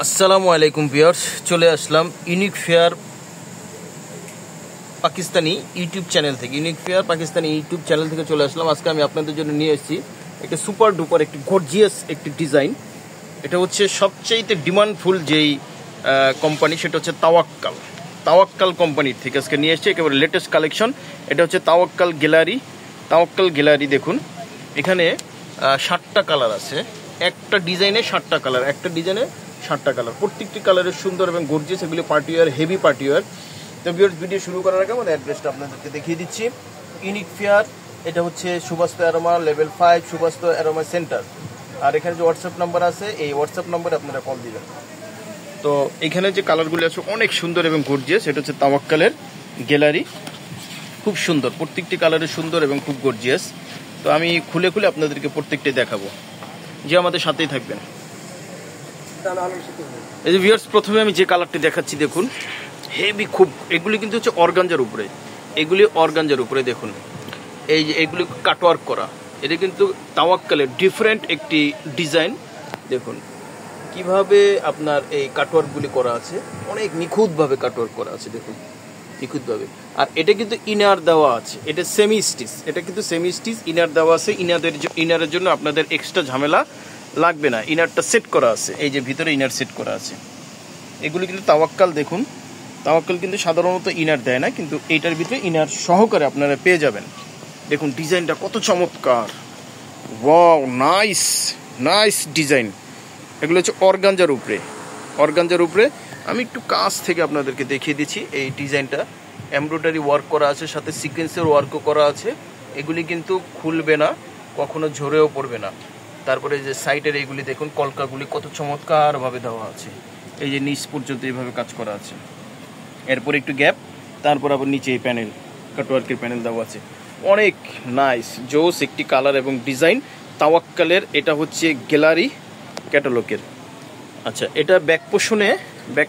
আসসালামু আলাইকুম ভিউয়ার্স, চলে আসলাম unique fair Pakistani YouTube channel থেকে। Unique fair Pakistani YouTube channel থেকে চলে আসলাম। আজকে আমি আপনাদের জন্য নিয়ে এসেছি একটা সুপার ডুপার একটি গর্জিয়াস একটি ডিজাইন। এটা হচ্ছে সবচেয়ে ডিমান্ডফুল যেই কোম্পানি, সেটা হচ্ছে তাওয়াক্কাল কোম্পানির থেকে আজকে নিয়ে এসেছি একেবারে লেটেস্ট কালেকশন। এটা হচ্ছে তাওয়াক্কাল গ্যালারি। দেখুন এখানে 7টা কালার আছে, একটা ডিজাইনে 7টা কালার, একটা ডিজাইনে 7টা কালার, প্রত্যেকটি কালারের সুন্দর এবং গর্জিয়াস। এগুলি পার্টিওয়ার, হেভি পার্টিওয়ার। তো ভিউয়ার্স, ভিডিও শুরু করার আগে আমাদের অ্যাড্রেসটা আপনাদেরকে দেখিয়ে দিচ্ছি। ইউনিক ফেয়ার, এটা হচ্ছে Subastu aroma level 5 Subastu aroma centre. আর এখানে যে হোয়াটসঅ্যাপ নাম্বার আছে, এই হোয়াটসঅ্যাপ নাম্বারে আপনারা কল দিবেন। তো এখানে যে কালারগুলি আছে অনেক সুন্দর এবং গর্জিয়াস। এটা হচ্ছে তাওয়াক্কালের গ্যালারি, খুব সুন্দর, প্রত্যেকটি কালারে সুন্দর এবং খুব গর্জিয়াস। তো আমি খুলে খুলে আপনাদেরকে প্রত্যেকটাই দেখাবো, যে আমাদের সাথেই থাকবেন। এই যে ভিউয়ার্স, প্রথমে আমি যে কালারটি দেখাচ্ছি দেখুন, হেভি খুব। এগুলি কিন্তু হচ্ছে অর্গানজার উপরে, দেখুন এই যে এগুলি কাটওয়ার্ক করা। এটা কিন্তু তাওয়াক্কালের ডিফারেন্ট একটি ডিজাইন। দেখুন কিভাবে আপনার এই কাটওয়ার্কগুলি করা আছে, অনেক নিখুঁতভাবে কাটওয়ার্ক করা আছে, দেখুন নিখুঁতভাবে। আর এটা কিন্তু ইনার দেওয়া আছে, এটা সেমি স্টিচ ইনার দেওয়া আছে। ইনারের জন্য আপনাদের এক্সট্রা ঝামেলা লাগবে না, ইনারটা সেট করা আছে। এই যে ভিতরে ইনার সেট করা আছে। এগুলি কিন্তু তাওয়াক্কাল, দেখুন তাওয়াক্কাল কিন্তু সাধারণত ইনার দেয় না, কিন্তু এইটার ভিতরে ইনার সহকারে আপনারা পেয়ে যাবেন। দেখুন ডিজাইনটা কত চমৎকার, ওয়াও, নাইস ডিজাইন। এগুলো হচ্ছে অর্গানজার উপরে। আমি একটু কাছ থেকে আপনাদেরকে দেখিয়ে দিচ্ছি। এই ডিজাইনটা এমব্রয়ডারি ওয়ার্ক করা আছে, সাথে সিকোয়েন্সের ওয়ার্কও করা আছে। এগুলি কিন্তু খুলবে না, কখনো ঝরেও পড়বে না। তারপরে যে সাইডের এইগুলি দেখুন, কলকাগুলি কত চমৎকারভাবে দেওয়া আছে। এই যে নিচ পর্যন্ত এইভাবে কাজ করা আছে, এরপর একটু গ্যাপ, তারপর আবার নিচে এই প্যানেল, কাটওয়ার্কের প্যানেল দেওয়া আছে। অনেক নাইস জোস একটি কালার এবং ডিজাইন তাওয়াক্কালের। এটা হচ্ছে গ্যালারি ক্যাটালগের। আচ্ছা, এটা ব্যাক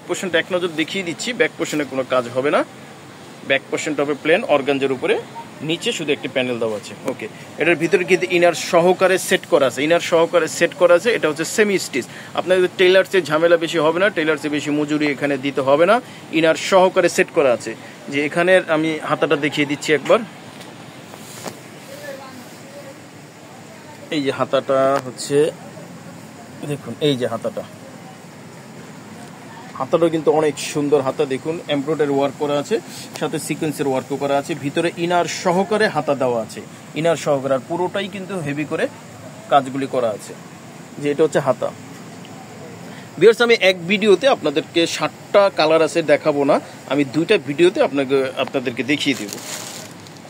পোর্শনটা এক নজর দেখিয়ে দিচ্ছি। ব্যাক পোর্শনে কোনো কাজ হবে না, ব্যাক পোর্শনটা হবে প্লেন অর্গানজার উপরে, নিচে শুধু একটি প্যানেল দেওয়া আছে। ওকে, এটার ভিতরে কিন্তু ইনার সহকারে সেট করা আছে। এটা হচ্ছে সেমি স্টিচ। আপনাদের টেইলার্সের ঝামেলা বেশি হবে না, টেইলার্সে বেশি মজুরি এখানে দিতে হবে না, ইনার সহকারে সেট করা আছে। যে এখানের আমি হাতাটা দেখিয়ে দিচ্ছি একবার। এই যে হাতাটা হচ্ছে, দেখুন এই যে হাতাটাও কিন্তু অনেক সুন্দর হাতা। দেখুন এমব্রয়ডারি ওয়ার্ক করা আছে, সাথে সিকোয়েন্সের ওয়ার্কও করা আছে। ভিতরে ইনার সহকারে হাতা দেওয়া আছে, ইনার সহকারে। আর পুরোটাই কিন্তু হেভি করে কাজগুলি করা আছে। যে এটা হচ্ছে হাতা। ভিউয়ার্স, আমি এক ভিডিওতে আপনাদেরকে 7টা কালার আছে দেখাবো না, আমি 2টা ভিডিওতে আপনাদেরকে দেখিয়ে দেব।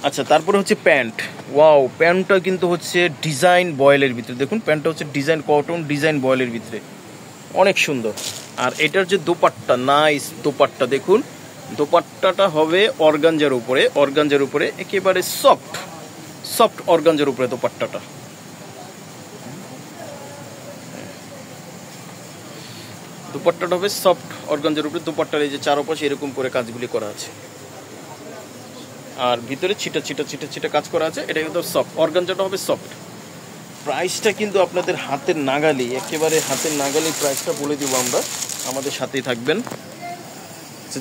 আচ্ছা, তারপরে হচ্ছে প্যান্ট। ওয়াও, প্যান্টটা কিন্তু হচ্ছে ডিজাইন বয়েলের ভিতরে। দেখুন প্যান্টটা হচ্ছে ডিজাইন কটন, ডিজাইন বয়েলের ভিতরে, অনেক সুন্দর। আর এটার যে দোপাট্টা, নাইস দোপাট্টা। দেখুন দোপাট্টাটা হবে অর্গানজার উপরে, একেবারে সফট অর্গানজার উপরে দোপাট্টাটা। হবে সফট অর্গানজার উপরে। দোপাট্টার এই যে চারপাশে এরকম করে কাজগুলি করা আছে, আর ভিতরে ছিটা কাজ করা আছে। এটা কিন্তু সফট, অর্গানজাটা হবে সফট। প্রাইসটা কিন্তু আপনাদের হাতের নাগালি, একেবারে হাতের নাগালি প্রাইসটা বলে দিব আমরা। আমাদের সাথেই থাকবেন।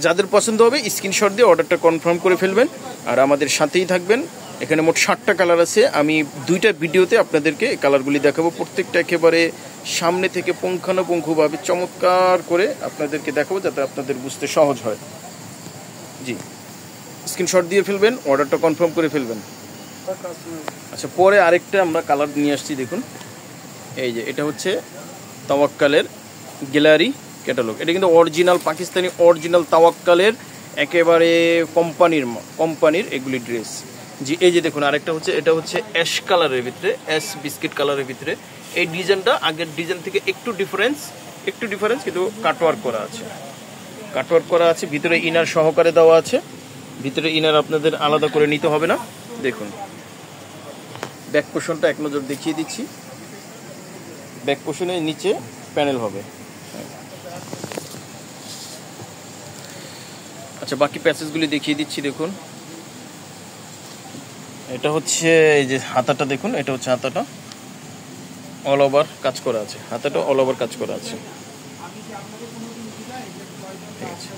যাদের পছন্দ হবে স্ক্রিনশট দিয়ে অর্ডারটা কনফার্ম করে ফেলবেন, আর আমাদের সাথেই থাকবেন। এখানে মোট 7টা কালার আছে। আমি 2টা ভিডিওতে আপনাদেরকে এই কালারগুলি দেখাবো, প্রত্যেকটা একেবারে সামনে থেকে পুঙ্খানুপুঙ্খভাবে চমৎকার করে আপনাদেরকে দেখাবো, যাতে আপনাদের বুঝতে সহজ হয়। জি, স্ক্রিনশট দিয়ে ফেলবেন, অর্ডারটা কনফার্ম করে ফেলবেন। আচ্ছা, পরে আরেকটা আমরা কালার নিয়ে আসছি। দেখুন এই যে এটা হচ্ছে তাওয়াক্কালের গ্যালারি ক্যাটালগ। এটা কিন্তু অরিজিনাল পাকিস্তানি অরিজিনাল তাওয়াক্কালের একেবারে কোম্পানির এগুলি ড্রেস। জি, এই যে দেখুন আরেকটা হচ্ছে, এটা হচ্ছে অ্যাশ কালারের ভিতরে, অ্যাশ বিস্কিট কালারের ভিতরে। এই ডিজাইনটা আগের ডিজাইন থেকে একটু ডিফারেন্স, কিন্তু কাটওয়ার্ক করা আছে। ভিতরে ইনার সহকারে দেওয়া আছে, ভিতরে ইনার আপনাদের আলাদা করে নিতে হবে না। দেখুন ব্যাক পোর্শনটা এক নজর দেখিয়ে দিচ্ছি। ব্যাক পোর্শনের নিচে প্যানেল হবে। আচ্ছা, বাকি প্যাসেজগুলি দেখিয়ে দিচ্ছি। দেখুন এটা হচ্ছে এই যে হাতাটা, দেখুন এটা হচ্ছে হাতাটা, অল ওভার কাজ করা আছে। ঠিক আছে।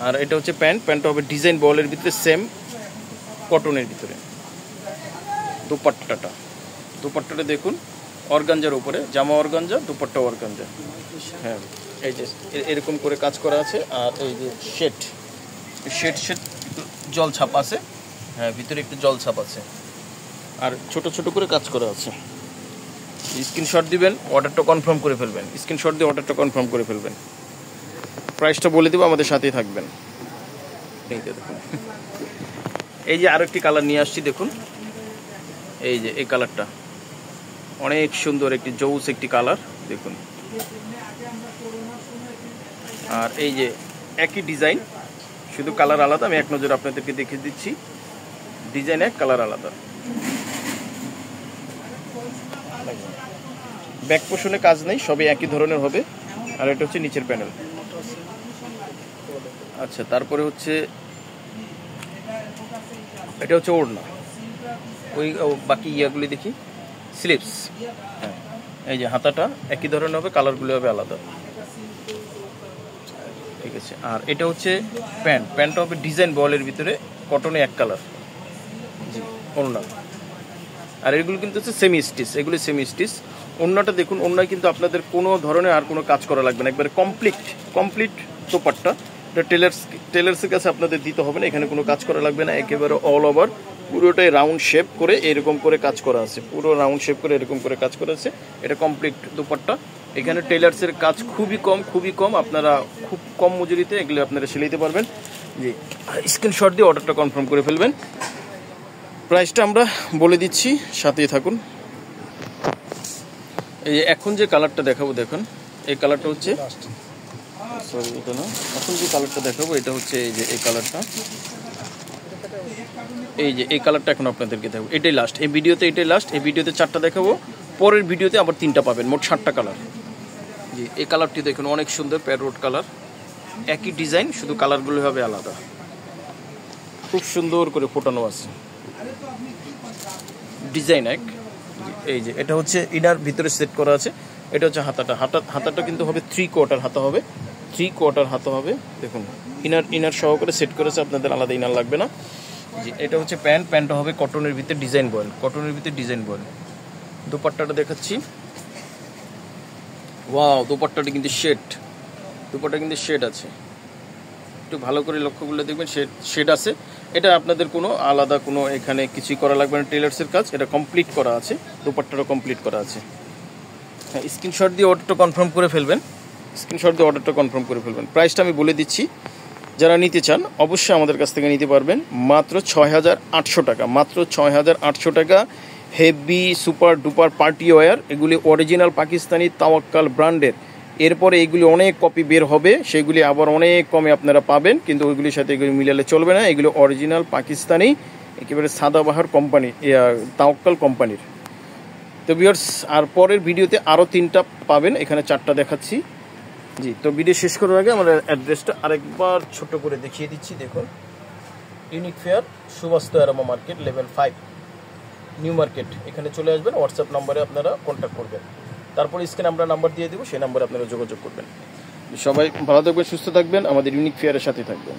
আর এটা হচ্ছে প্যান্ট, প্যান্টটা হবে ডিজাইন বলের ভিতরে, সেম কটনের ভিতরে। দুপাট্টাটা দেখুন অর্গানজার উপরে, জামা অর্গানজা, দুপাট্টা অর্গানজা। হ্যাঁ, এই যে এরকম করে কাজ করা আছে। আর এই যে শেড জল ছাপ আছে। হ্যাঁ, ভিতরে একটু জল ছাপ আছে। আর ছোট ছোট করে কাজ করা আছে। স্ক্রিনশট দিবেন, অর্ডারটা কনফার্ম করে ফেলবেন। স্ক্রিনশট দিয়ে অর্ডারটা কনফার্ম করে ফেলবেন। প্রাইসটা বলে দেবো, আমাদের সাথেই থাকবেন। এই যে দেখুন, এই যে আরো একটি কালার নিয়ে আসছি দেখুন। এই যে এই কালারটা অনেক সুন্দর, একটি জৌস একটি কালার দেখুন। আর এই যে একই ডিজাইন, শুধু কালার আলাদা। আমি এক নজর আপনাদেরকে দেখিয়ে দিচ্ছি, ডিজাইন এক, কালার আলাদা। ব্যাক পোর্শনে কাজ নেই, সবই একই ধরনের হবে। আর এটা হচ্ছে নিচের প্যানেল। আচ্ছা, তারপরে হচ্ছে এটা হচ্ছে ওড়না। ওই বাকি ইয়াগুলি দেখি, স্লিপস। হ্যাঁ, এই যে হাতাটা একই ধরনের হবে, কালারগুলো হবে আলাদা। ঠিক আছে। আর এটা হচ্ছে প্যান্টটা হবে ডিজাইন বলের ভিতরে, কটনে এক কালার। জি, ওড়না। আর এগুলো কিন্তু হচ্ছে সেমি স্টিচ, এগুলি সেমি স্টিচ। ওড়নাটা দেখুন, ওড়নায় কিন্তু আপনাদের কোনো ধরনের আর কোনো কাজ করা লাগবে না, একবারে কমপ্লিট দোপাট্টা। এটা টেলার্সের কাছে আপনাদের দিতে হবে না, এখানে কোনো কাজ করা লাগবে না। একেবারে অল ওভার পুরোটাই রাউন্ড শেপ করে এরকম করে কাজ করা আছে, পুরো রাউন্ড শেপ করে এরকম করে কাজ করা আছে। এটা কমপ্লিট দোপাট্টা। এখানে টেলার্সের কাজ খুবই কম, আপনারা খুব কম মজুরিতে এগুলো আপনারা সেলাইতে পারবেন। জি, স্ক্রিনশট দিয়ে অর্ডারটা কনফার্ম করে ফেলবেন। প্রাইসটা আমরা বলে দিচ্ছি, সাথেই থাকুন। এই এখন যে কালারটা দেখাবো দেখুন, এই কালারটা হচ্ছে, সরি এটা না, এখন যে কালারটা দেখাবো এটা হচ্ছে এই যে এই কালারটা। এই যে এই কালারটা এখন আপনাদেরকে দেখাবো, এটাই লাস্ট। এই ভিডিওতে এটাই লাস্ট। এই ভিডিওতে 4টা দেখাবো, পরের ভিডিওতে আবার 3টা পাবেন, মোট 7টা কালার। জি, এই কালারটি দেখুন অনেক সুন্দর, প্যারোট কালার। একই ডিজাইন, শুধু কালারগুলো হবে আলাদা। খুব সুন্দর করে ফোটানো আছে, ডিজাইন এক। এই যে এটা হচ্ছে ইনার ভিতরে সেট করা আছে। এটা হচ্ছে হাতাটা কিন্তু হবে 3 কোয়ার্টার হাতা হবে, 3 কোয়ার্টার হাতা হবে। দেখুন ইনার সহকারে সেট করেছে, আপনাদের আলাদা ইনার লাগবে না। জি, এটা হচ্ছে প্যান্টটা হবে কটনের ভিতরে ডিজাইন বয়েল। দুপাট্টাটা দেখাচ্ছি। ওয়াও, দুপাট্টাটা কিন্তু শেড আছে। একটু ভালো করে লক্ষ্য করলে দেখবেন শেড আছে। এটা আপনাদের কোনো আলাদা কোনো এখানে কিছুই করা লাগবে না, টেলার্সের কাজ। এটা কমপ্লিট করা আছে, দুপাট্টাটা কমপ্লিট করা আছে। হ্যাঁ, স্ক্রিনশট দিয়ে অর্ডারটা কনফার্ম করে ফেলবেন। প্রাইসটা আমি বলে দিচ্ছি, যারা নিতে চান অবশ্যই আমাদের কাছ থেকে নিতে পারবেন। মাত্র 6,800 টাকা, মাত্র 6,800 টাকা। Heavy super duper party wear, এগুলি অরিজিনাল পাকিস্তানি তাওয়াক্কাল ব্র্যান্ডের। এরপরে এগুলি অনেক কপি বের হবে, সেগুলি আবার অনেক কমে আপনারা পাবেন, কিন্তু ওইগুলির সাথে এগুলি মিলালে চলবে না। এগুলো অরিজিনাল পাকিস্তানি, একেবারে সাদাবাহার কোম্পানি, তাওয়াক্কাল কোম্পানির। তো ভিউয়ার্স, আর পরের ভিডিওতে আরও 3টা পাবেন, এখানে 4টা দেখাচ্ছি। জি, তো ভিডিও শেষ করার আগে আমার অ্যাড্রেসটা আরেকবার ছোট করে দেখিয়ে দিচ্ছি। দেখুন, unique fair, Suvastu aroma market, level 5, new market. এখানে চলে আসবেন, হোয়াটসঅ্যাপ নাম্বারে আপনারা কন্ট্যাক্ট করবেন। তারপর স্ক্রিনে আমরা নাম্বার দিয়ে দেবো, সেই নাম্বারে আপনারা যোগাযোগ করবেন। সবাই ভালো থাকবেন, সুস্থ থাকবেন, আমাদের ইউনিক ফেয়ারের সাথে থাকবেন।